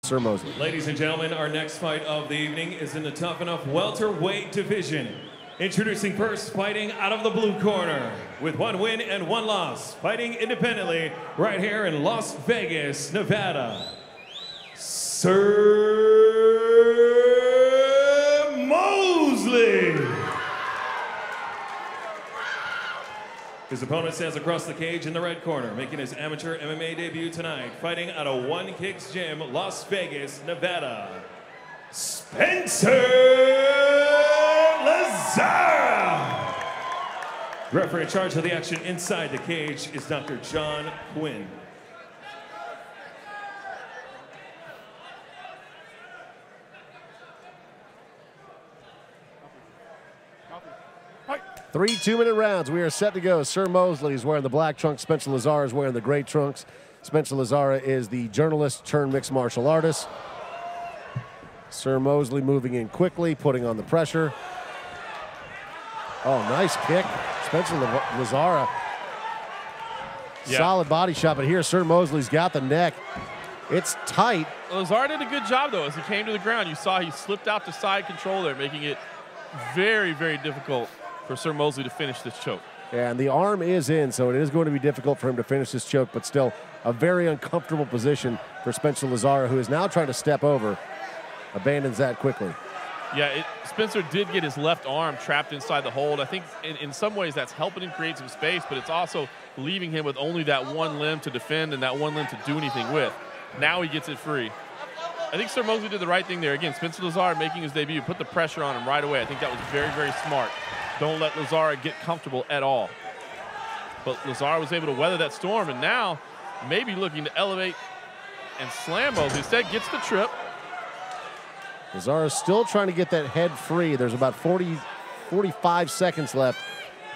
Sir Mosley. Ladies and gentlemen, our next fight of the evening is in the Tough Enough welterweight division. Introducing first, fighting out of the blue corner, with 1 win and 1 loss, fighting independently right here in Las Vegas, Nevada, Sir Mosley. His opponent stands across the cage in the red corner, making his amateur MMA debut tonight, fighting out of One Kicks Gym, Las Vegas, Nevada, Spencer Lazara. Referee in charge of the action inside the cage is Dr. John Quinn. Three 2-minute rounds. We are set to go. Sir Mosley is wearing the black trunks. Spencer Lazara is wearing the gray trunks. Spencer Lazara is the journalist turned mixed martial artist. Sir Mosley moving in quickly, putting on the pressure. Oh, nice kick. Spencer Lazara. Yeah. Solid body shot, but here Sir Mosley's got the neck. It's tight. Lazara did a good job, though. As he came to the ground, you saw he slipped out to side control there, making it very, very difficult for Sir Mosley to finish this choke. And the arm is in, so it is going to be difficult for him to finish this choke, but still a very uncomfortable position for Spencer Lazara, who is now trying to step over. Abandons that quickly. Yeah, Spencer did get his left arm trapped inside the hold. I think in some ways that's helping him create some space, but it's also leaving him with only that one limb to defend and that one limb to do anything with. Now he gets it free. I think Sir Mosley did the right thing there. Again, Spencer Lazara making his debut, put the pressure on him right away. I think that was very, very smart. Don't let Lazara get comfortable at all. But Lazara was able to weather that storm, and now maybe looking to elevate and slam Mosley. Instead, gets the trip. Lazara still trying to get that head free. There's about 45 seconds left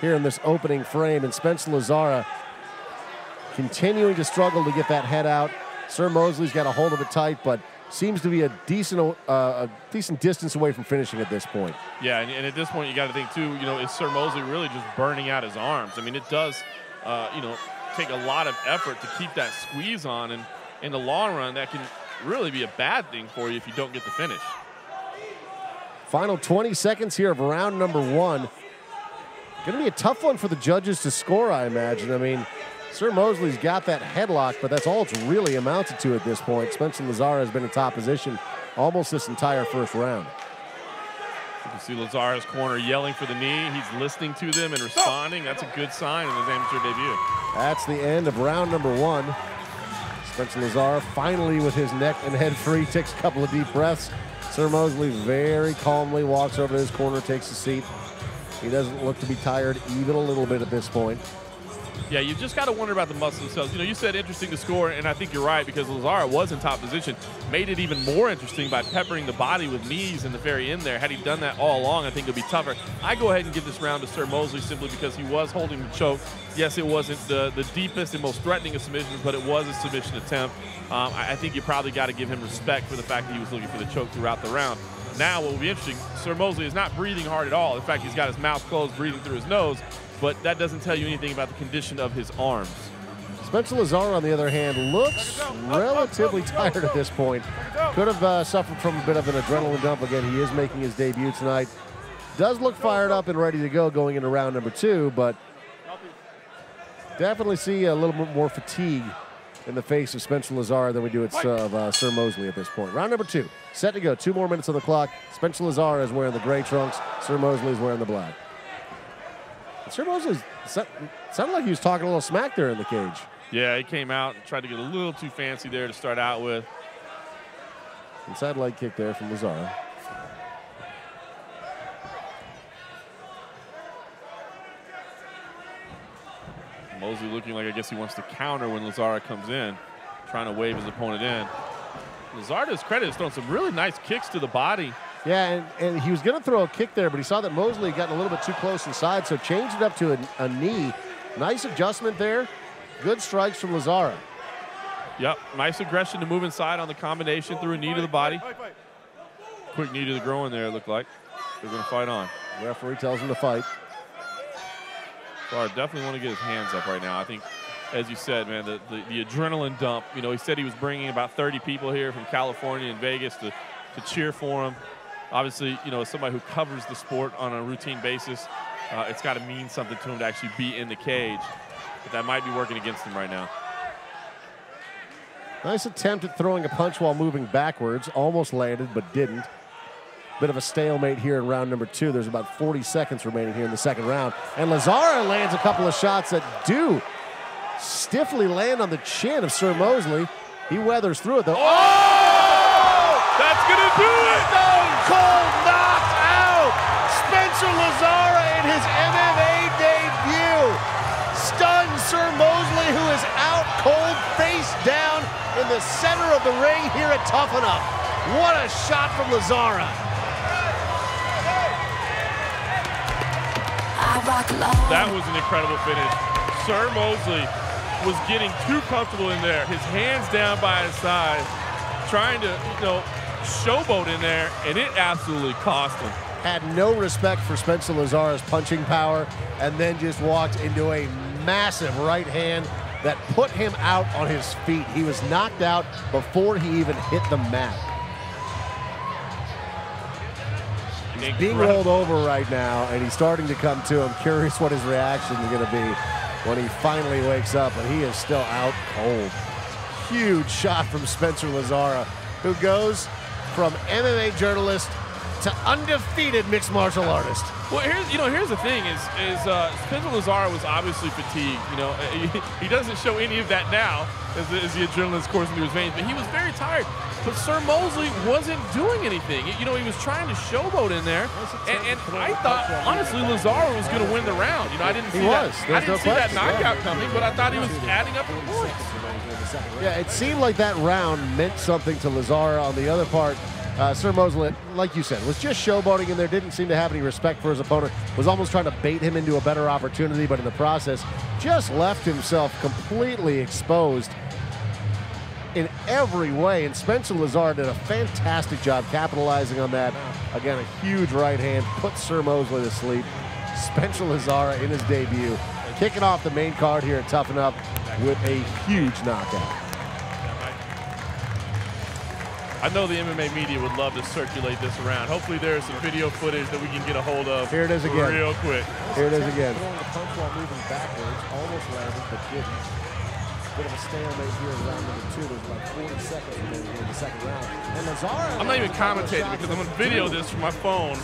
here in this opening frame, and Spencer Lazara continuing to struggle to get that head out. Sir Mosley's got a hold of it tight, but seems to be a decent distance away from finishing at this point. Yeah, and at this point, you got to think, too, is Sir Mosley really just burning out his arms? I mean, it does, take a lot of effort to keep that squeeze on, and in the long run, that can really be a bad thing for you if you don't get the finish. Final 20 seconds here of round number 1. Going to be a tough one for the judges to score, I imagine. I mean, Sir Mosley's got that headlock, but that's all it's really amounted to at this point. Spencer Lazara has been in top position almost this entire first round. You can see Lazara's corner yelling for the knee. He's listening to them and responding. That's a good sign in his amateur debut. That's the end of round number 1. Spencer Lazara finally with his neck and head free, takes a couple of deep breaths. Sir Mosley very calmly walks over to his corner, takes a seat. He doesn't look to be tired even a little bit at this point. Yeah, you just got to wonder about the muscles themselves. You said interesting to score, and I think you're right, because Lazara was in top position. Made it even more interesting by peppering the body with knees in the very end there. Had he done that all along, I think it would be tougher. I go ahead and give this round to Sir Mosley simply because he was holding the choke. Yes, it wasn't the deepest and most threatening of submissions, but it was a submission attempt. I think you probably got to give him respect for the fact that he was looking for the choke throughout the round. Now, what will be interesting, Sir Mosley is not breathing hard at all. In fact, he's got his mouth closed, breathing through his nose. But that doesn't tell you anything about the condition of his arms. Spencer Lazara, on the other hand, looks relatively tired at this point. Could have suffered from a bit of an adrenaline dump. Again, he is making his debut tonight. Does look fired up and ready to go going into round number 2, but definitely see a little bit more fatigue in the face of Spencer Lazara than we do of Sir Mosley at this point. Round number 2, set to go. 2 more minutes on the clock. Spencer Lazara is wearing the gray trunks. Sir Mosley is wearing the black. Sir Mosley sounded like he was talking a little smack there in the cage. Yeah, he came out and tried to get a little too fancy there to start out with. Inside leg kick there from Lazara. Mosley looking like I guess he wants to counter when Lazara comes in, trying to wave his opponent in. Lazara, to his credit, has thrown some really nice kicks to the body. Yeah, and he was going to throw a kick there, but he saw that Mosley had gotten a little bit too close inside, so changed it up to a knee. Nice adjustment there. Good strikes from Lazara. Yep, nice aggression to move inside on the combination through a knee to the body. Quick knee to the groin there, it looked like. They're going to fight on. The referee tells him to fight. Lazara definitely want to get his hands up right now. I think as you said, man, the adrenaline dump. You know, he said he was bringing about 30 people here from California and Vegas to cheer for him. Obviously, you know, as somebody who covers the sport on a routine basis, it's got to mean something to him to actually be in the cage. But that might be working against him right now. Nice attempt at throwing a punch while moving backwards. Almost landed, but didn't. Bit of a stalemate here in round number 2. There's about 40 seconds remaining here in the second round. And Lazzara lands a couple of shots that do stiffly land on the chin of Sir Mosley. He weathers through it, though. Oh! That's going to do it! Stone Cold knocked out Spencer Lazzara in his MMA debut. Stunned Sir Mosley, who is out cold, face down in the center of the ring here at Tough Enough. What a shot from Lazzara. That was an incredible finish. Sir Mosley was getting too comfortable in there. His hands down by his side, trying to, you know, showboat in there, and it absolutely cost him. Had no respect for Spencer Lazzara's punching power, and then just walked into a massive right hand that put him out on his feet. He was knocked out before he even hit the mat. He's being rolled over right now, and he's starting to come to. I'm curious what his reaction is going to be when he finally wakes up, and he is still out cold. Huge shot from Spencer Lazzara, who goes from MMA journalist to undefeated mixed martial artist. Well, here's the thing: is Spencer Lazzara was obviously fatigued. You know, he doesn't show any of that now as the adrenaline's coursing through his veins, but he was very tired. But Sir Mosley wasn't doing anything. You know, he was trying to showboat in there, and I thought honestly Lazzara was going to win the round. You know, I didn't see that knockout coming, but I thought he was adding up the points. Yeah, it seemed like that round meant something to Lazzara. On the other part, Sir Mosley, like you said, was just showboating in there, didn't seem to have any respect for his opponent, was almost trying to bait him into a better opportunity, but in the process, just left himself completely exposed in every way. And Spencer Lazzara did a fantastic job capitalizing on that. Again, a huge right hand put Sir Mosley to sleep. Spencer Lazzara in his debut, kicking off the main card here at Tough Enough with a huge knockout. I know the MMA media would love to circulate this around. Hopefully there's some video footage that we can get a hold of. Here it is again. Real quick. Here it is again. Throwing a punch while moving backwards, almost landed, but didn't. Bit of a stalemate here in round number 2. There's about 40 seconds remaining in the second round. And Lazzara, I'm not even commentating because I'm going to video this from my phone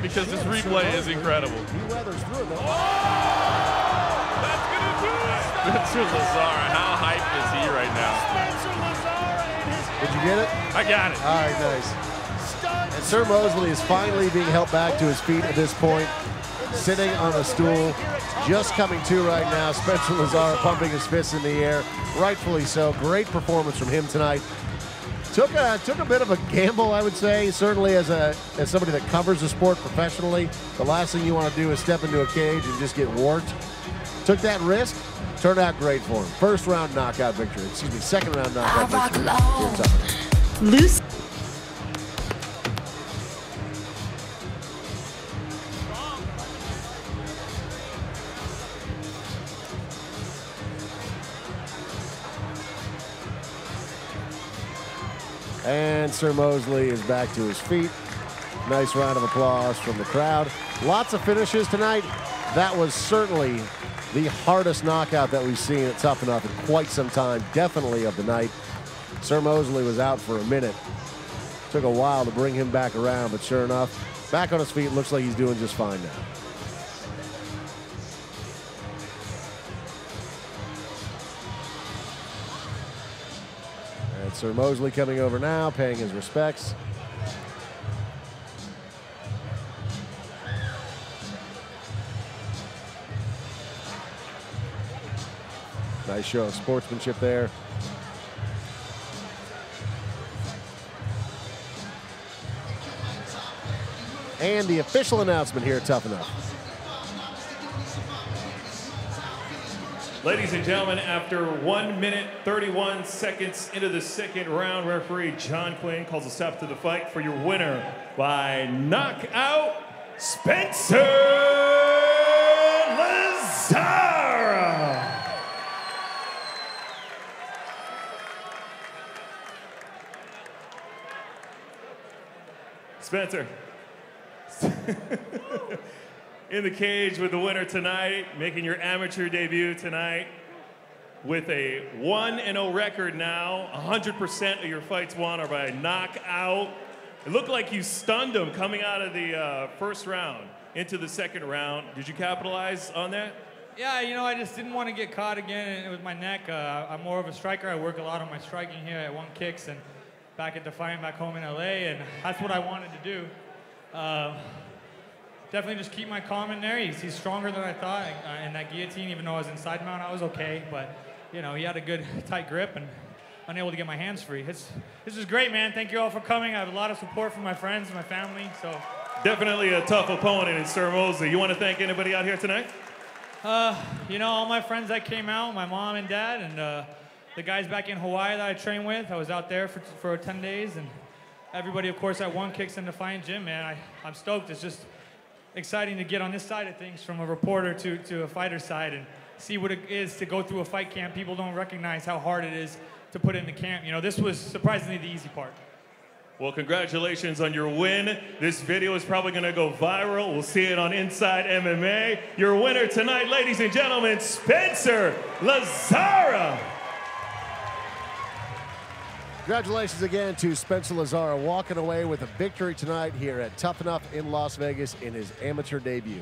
because this replay is incredible. He weathers through it. That's going to do it. Spencer Lazzara, how hyped is he right now? Spencer Lazzara in his... Did you get it? I got it. All right, nice. And Sir Mosley is finally being helped back to his feet at this point, sitting on a stool, just coming to right now. Spencer Lazzara pumping his fists in the air, rightfully so. Great performance from him tonight. Took a bit of a gamble, I would say. Certainly as somebody that covers the sport professionally, the last thing you want to do is step into a cage and just get warped. Took that risk, turned out great for him. First round knockout victory. Excuse me, second round knockout victory. Loose. And Sir Mosley is back to his feet. Nice round of applause from the crowd. Lots of finishes tonight. That was certainly the hardest knockout that we've seen at Tough Enough in quite some time, definitely of the night. Sir Mosley was out for a minute. Took a while to bring him back around, but sure enough, back on his feet, looks like he's doing just fine now. And Sir Mosley coming over now, paying his respects. Nice show of sportsmanship there. And the official announcement here at Tough Enough. Ladies and gentlemen, after 1 minute 31 seconds into the second round, referee John Quinn calls a stop to the fight for your winner by knockout, Spencer Lazzara. Spencer. In the cage with the winner tonight, making your amateur debut tonight with a 1-0 record now. 100% of your fights won are by knockout. It looked like you stunned him coming out of the first round into the second round. Did you capitalize on that? Yeah, you know, I just didn't want to get caught again with my neck. I'm more of a striker. I work a lot on my striking here at One Kicks and back at Defiant back home in LA, and that's what I wanted to do. Definitely just keep my calm in there. He's stronger than I thought. In that guillotine, even though I was inside mount, I was okay. But, you know, he had a good tight grip and unable to get my hands free. This is great, man. Thank you all for coming. I have a lot of support from my friends and my family. So definitely a tough opponent in Sir Mosley. You want to thank anybody out here tonight? You know, all my friends that came out, my mom and dad, and the guys back in Hawaii that I trained with. I was out there for 10 days, and everybody, of course, at One Kicks and Defiant Gym, man. I'm stoked. It's just exciting to get on this side of things from a reporter to a fighter side and see what it is to go through a fight camp. People don't recognize how hard it is to put in the camp. You know, this was surprisingly the easy part. Well, congratulations on your win. This video is probably going to go viral. We'll see it on Inside MMA. Your winner tonight, ladies and gentlemen, Spencer Lazara. Congratulations again to Spencer Lazara, walking away with a victory tonight here at Tough Enough in Las Vegas in his amateur debut.